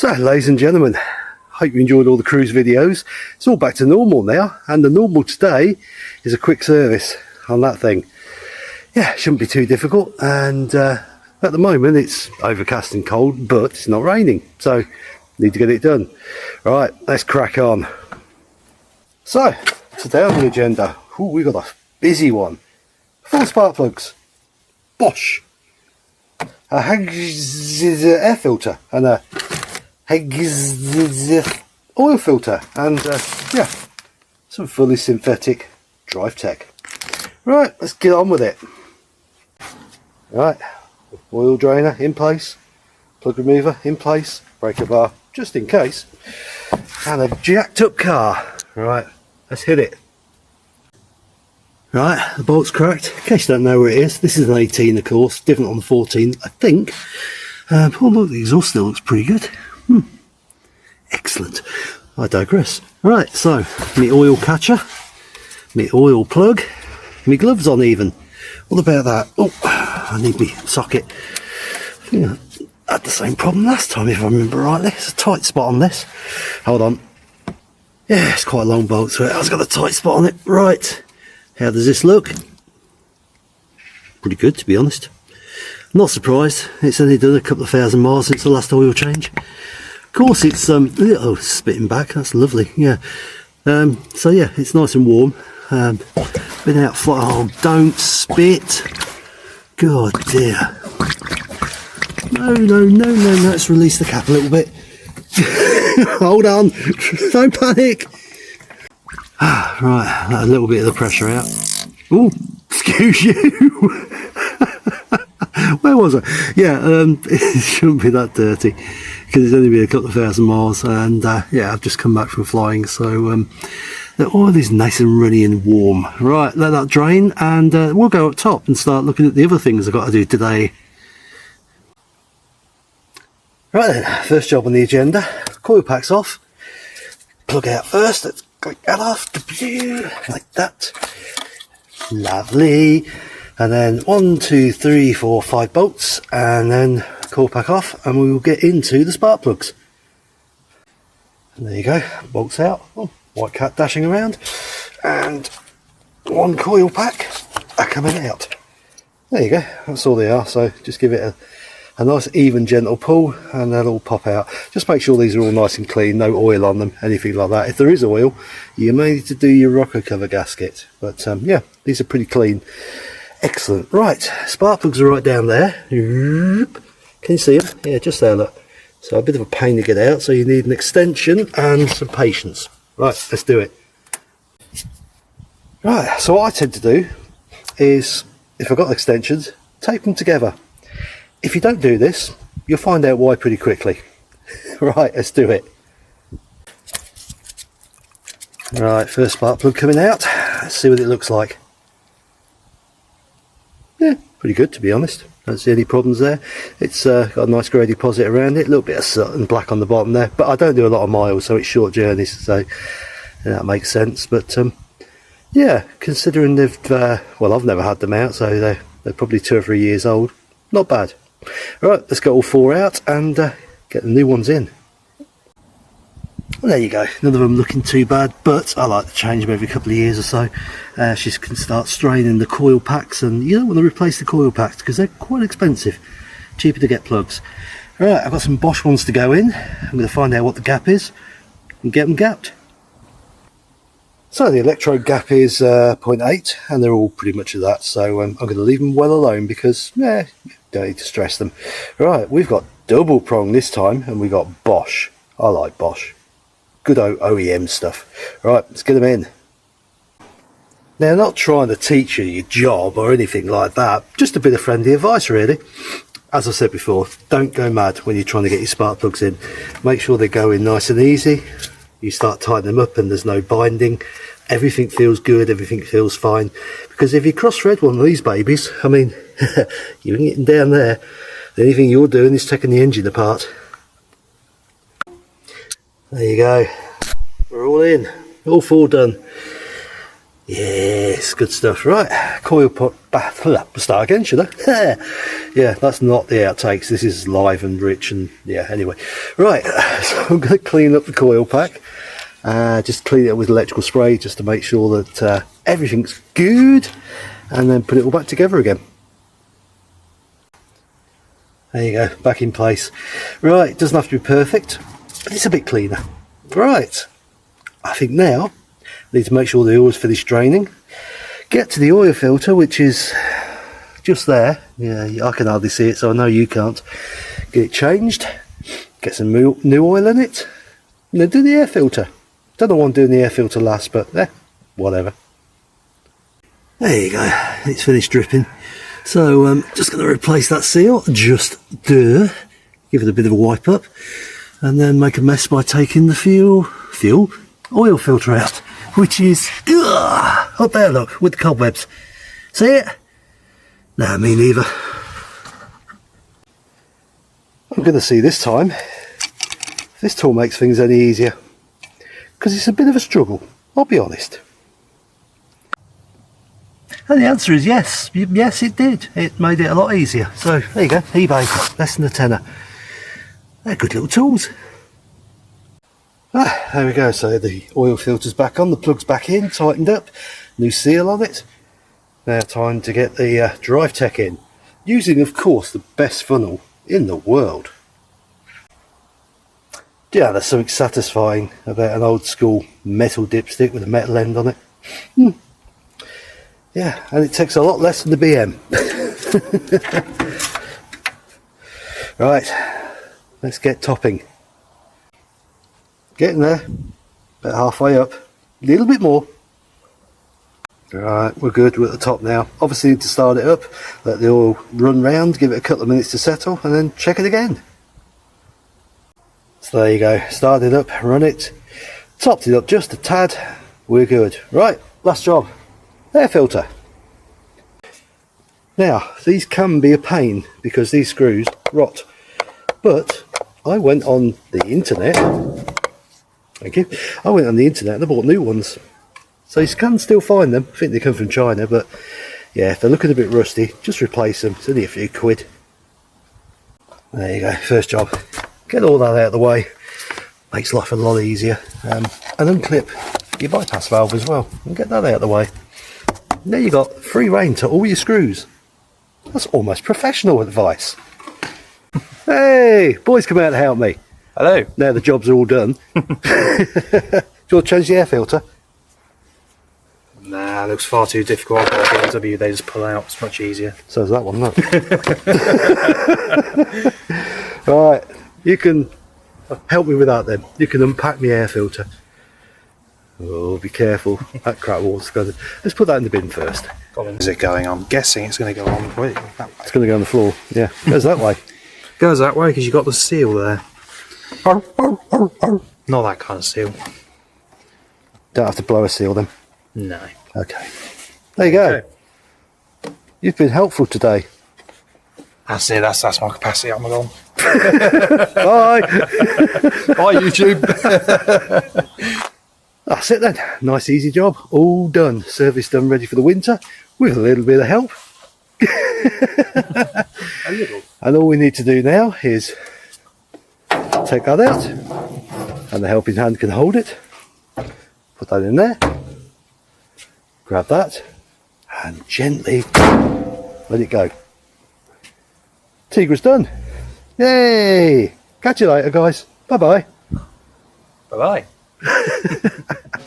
So, ladies and gentlemen, hope you enjoyed all the cruise videos. It's all back to normal now, and the normal today is a quick service on that thing. Yeah, shouldn't be too difficult, and at the moment it's overcast and cold, but it's not raining, so need to get it done. Right, let's crack on. So, today on the agenda, we've got a busy one. 4 spark plugs, Bosch, a air filter, and a oil filter, and yeah, some fully synthetic drive tech. Right, let's get on with it. Right, oil drainer in place, plug remover in place, breaker bar just in case, and a jacked up car. Right, let's hit it. Right, the bolt's cracked. In case you don't know where it is, this is an 18 of course, different on the 14 I think. Oh look, the exhaust still looks pretty good. Excellent. I digress. Right, so my oil catcher, my oil plug, my gloves on even. What about that? Oh, I need my socket. I think I had the same problem last time if I remember rightly. It's a tight spot on this. Hold on. Yeah, it's quite a long bolt, so it's got a tight spot on it. Right, how does this look? Pretty good, to be honest. Not surprised. It's only done a couple of thousand miles since the last oil change. Of course, it's oh, spitting back. That's lovely. Yeah. So yeah, it's nice and warm. Been out for, oh, don't spit. God dear. No. Let's release the cap a little bit. Hold on. Don't panic. Right, let a little bit of the pressure out. Oh, excuse you. Where was I? Yeah, it shouldn't be that dirty because it's only been a couple of thousand miles, and yeah, I've just come back from flying, so the oil is nice and runny and warm. Right, let that drain, and we'll go up top and start looking at the other things I've got to do today. Right then, first job on the agenda, coil packs off, plug out first, let's click that off, like that, lovely. And then 1, 2, 3, 4, 5 bolts, and then coil pack off, and we will get into the spark plugs. And there you go, bolts out. Oh, white cat dashing around, and 1 coil pack are coming out. There you go, that's all they are. So just give it a nice even gentle pull, and they'll all pop out. Just make sure these are all nice and clean, no oil on them, anything like that. If there is oil, you may need to do your rocker cover gasket, but yeah, these are pretty clean. Excellent. Right, spark plugs are right down there. Can you see them? Yeah, just there, look. So a bit of a pain to get out, so you need an extension and some patience. Right, let's do it. Right, so what I tend to do is, if I've got extensions, tape them together. If you don't do this, you'll find out why pretty quickly. Right, let's do it. Right, first spark plug coming out. Let's see what it looks like. Yeah, pretty good, to be honest. Don't see any problems there. It's got a nice grey deposit around it, a little bit of soot and black on the bottom there, but I don't do a lot of miles, so it's short journeys, so that makes sense. But yeah, considering they've well, I've never had them out, so they're probably 2 or 3 years old. Not bad. Right, let's get all 4 out and get the new ones in. Well, there you go, none of them looking too bad, but I like to change them every couple of years or so. She can start straining the coil packs, and you don't want to replace the coil packs because they're quite expensive. Cheaper to get plugs. Alright, I've got some Bosch ones to go in. I'm going to find out what the gap is and get them gapped. So the electrode gap is 0.8, and they're all pretty much of that, so I'm going to leave them well alone because, yeah, don't need to stress them. Right, we've got double prong this time, and we've got Bosch. I like Bosch. Good OEM stuff. Right, let's get them in. Now, not trying to teach you your job or anything like that, just a bit of friendly advice really. As I said before, don't go mad when you're trying to get your spark plugs in. Make sure they go in nice and easy. You start tightening them up and there's no binding. Everything feels good, everything feels fine. Because if you cross-thread one of these babies, I mean, you're getting down there, the only thing you're doing is taking the engine apart. There you go, we're all in, all 4 done. Yes, good stuff. Right, coil pot bath. Start again, should I? Yeah, that's not the outtakes. This is live and rich, and yeah. Anyway, right. So I'm going to clean up the coil pack. Just clean it with electrical spray, just to make sure that everything's good, and then put it all back together again. There you go, back in place. Right, doesn't have to be perfect, but it's a bit cleaner. Right, I think now need to make sure the oil's finished draining. Get to the oil filter, which is just there. Yeah, I can hardly see it, so I know you can't. Get it changed, get some new oil in it, and then do the air filter. Don't know why I'm doing the air filter last, but whatever. There you go, it's finished dripping. So just going to replace that seal, just give it a bit of a wipe up, and then make a mess by taking the oil filter out, which is up there, look, with the cobwebs. See it? No, me neither. I'm going to see this time if this tool makes things any easier, because it's a bit of a struggle, I'll be honest. And the answer is yes. Yes, it did. It made it a lot easier. So there you go, eBay, less than a tenner. They're good little tools. There we go. So the oil filter's back on, the plug's back in, tightened up, new seal on it. Now time to get the drive tech in, using of course the best funnel in the world. Yeah, there's something satisfying about an old school metal dipstick with a metal end on it. Yeah, and it takes a lot less than the BM. Right, let's get topping. Getting there, about halfway up, a little bit more. Right, we're good, we're at the top now. Obviously need to start it up, let the oil run round, give it a couple of minutes to settle, and then check it again. So there you go, started up, run it, topped it up just a tad, we're good. Right, last job. Air filter. Now these can be a pain because these screws rot, but I went on the internet. Thank you. I went on the internet and I bought new ones, so you can still find them. I think they come from China, but yeah, if they're looking a bit rusty, just replace them. It's only a few quid. There you go, first job. Get all that out of the way. Makes life a lot easier. And unclip your bypass valve as well and get that out of the way. There you got free rein to all your screws. That's almost professional advice. Hey, boys, come out to help me. Hello. Now the jobs are all done. Do you want to change the air filter? Nah, it looks far too difficult. I've got a BMW, they just pull out. It's much easier. So is that one, look. Right, you can help me with that then. You can unpack my air filter. Oh, be careful. That crap water's going to... Let's put that in the bin first. Is it going? I'm guessing it's going to go on that way. It's going to go on the floor. Yeah, goes that way. Goes that way because you've got the seal there. Not that kind of seal. Don't have to blow a seal then. No. Okay. There you go. Okay. You've been helpful today. That's it. That's my capacity. I'm gone. Bye. Bye, YouTube. That's it then. Nice easy job. All done. Service done, ready for the winter with a little bit of help. A little. And all we need to do now is take that out, and the helping hand can hold it. Put that in there. Grab that and gently let it go. Tigra's done. Yay! Catch you later, guys. Bye bye. Bye bye.